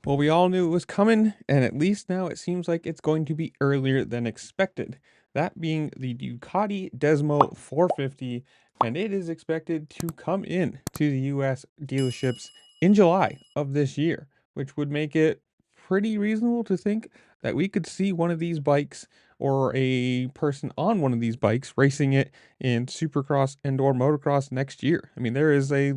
Well, we all knew it was coming, and at least now it seems like it's going to be earlier than expected. That being the Ducati Desmo 450, and it is expected to come in to the US dealerships in July of this year, which would make it pretty reasonable to think that we could see one of these bikes or a person on one of these bikes racing it in Supercross and or motocross next year. I mean, there is a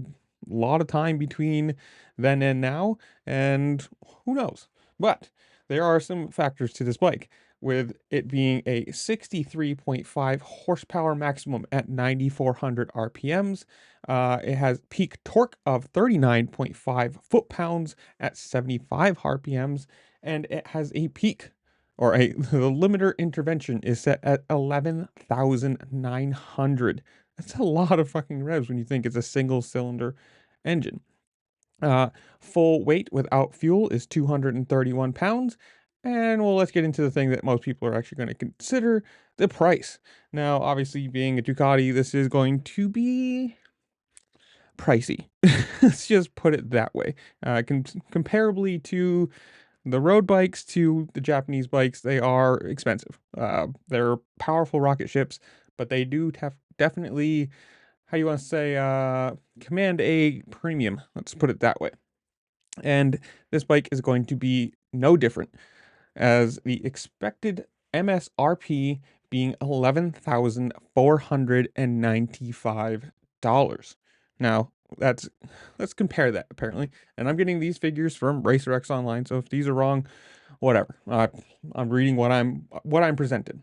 lot of time between then and now, and who knows? But there are some factors to this bike, with it being a 63.5 horsepower maximum at 9,400 RPMs. It has peak torque of 39.5 foot-pounds at 75 RPMs, and it has a peak or a the limiter intervention is set at 11,900. That's a lot of fucking revs when you think it's a single cylinder engine. Uh, Full weight without fuel is 231 pounds. And well, let's get into the thing that most people are actually going to consider, the price. Now, obviously, being a Ducati, this is going to be pricey. Let's just put it that way. Comparably to the road bikes, to the Japanese bikes, they are expensive. They're powerful rocket ships, but they do definitely, how do you want to say, command a premium. Let's put it that way. And this bike is going to be no different, as the expected MSRP being $11,495. Now, let's compare that apparently. And I'm getting these figures from RacerX Online, so if these are wrong, whatever. I'm reading what I'm presented.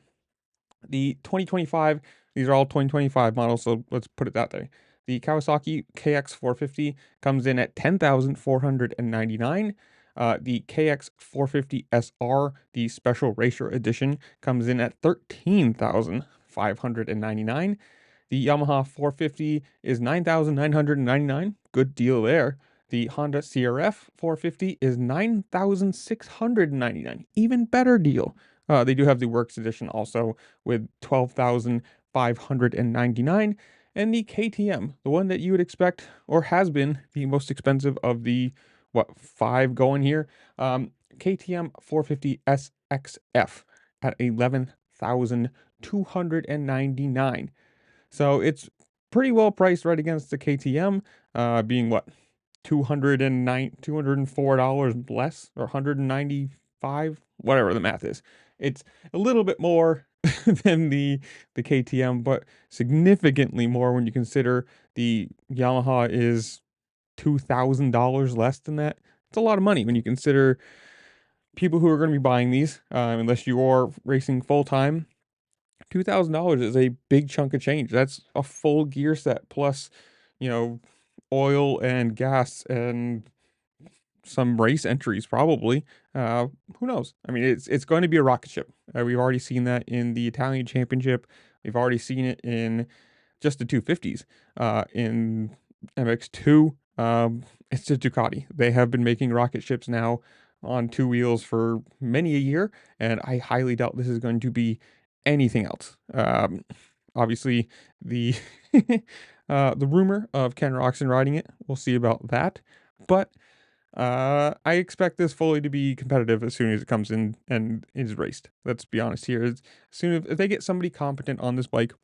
The 2025, these are all 2025 models, so let's put it that way. The Kawasaki KX450 comes in at 10,499. The KX450 SR, the Special Racer Edition, comes in at 13,599. The Yamaha 450 is 9,999. Good deal there. The Honda CRF 450 is 9,699. Even better deal. They do have the Works Edition also with 12,599. And the KTM, the one that you would expect or has been the most expensive of the, what, five going here. KTM 450 SXF at 11,299. So it's pretty well priced right against the KTM, being what, $204 less, or 195, whatever the math is. It's a little bit more than the KTM, but significantly more when you consider the Yamaha is $2,000 less than that. It's a lot of money when you consider people who are going to be buying these, unless you are racing full time. $2,000 is a big chunk of change. That's a full gear set plus, you know, oil and gas and some race entries probably. Uh, who knows? I mean, it's going to be a rocket ship. We've already seen that in the Italian Championship. We've already seen it in just the 250s. In MX2, it's a Ducati. They have been making rocket ships now on two wheels for many a year, and I highly doubt this is going to be anything else. Obviously, the the rumor of Ken Roczen riding it, we'll see about that. But I expect this fully to be competitive as soon as it comes in and is raced. Let's be honest here. As soon as if they get somebody competent on this bike,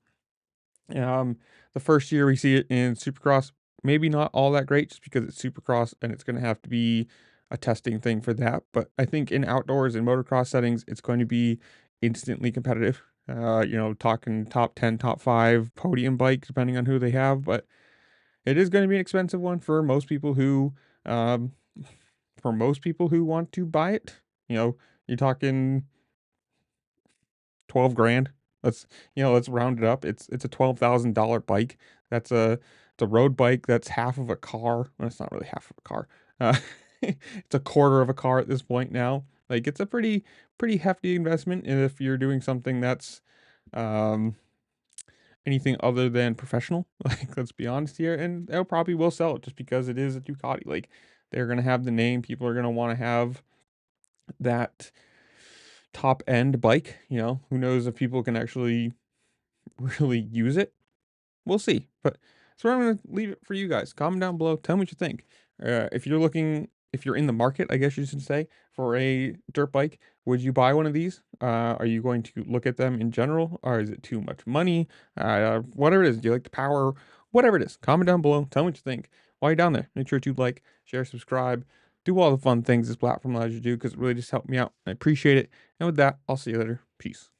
um, the first year we see it in Supercross, maybe not all that great just because it's Supercross and it's going to have to be a testing thing for that. But I think in outdoors and motocross settings, it's going to be instantly competitive. Talking top 10, top 5 podium bike, depending on who they have. But it is going to be an expensive one um, for most people who want to buy it. You're talking 12 grand. Let's round it up. It's a $12,000 bike. It's a road bike that's half of a car. Well, it's not really half of a car. It's a quarter of a car at this point now. Like, it's a pretty hefty investment if you're doing something that's um anything other than professional. Like, let's be honest here, and they'll probably will sell it just because it is a Ducati. Like, they're gonna have the name. People are gonna want to have that top end bike. Who knows if people can actually really use it? We'll see. But so I'm gonna leave it for you guys. Comment down below. Tell me what you think. If you're looking if you're in the market, I guess you should say, for a dirt bike, would you buy one of these? Are you going to look at them in general, or is it too much money? Whatever it is, do you like the power? Whatever it is, comment down below. Tell me what you think. While you're down there, make sure to like, share, subscribe, do all the fun things this platform allows you to do because it really just helped me out. I appreciate it. And with that, I'll see you later. Peace.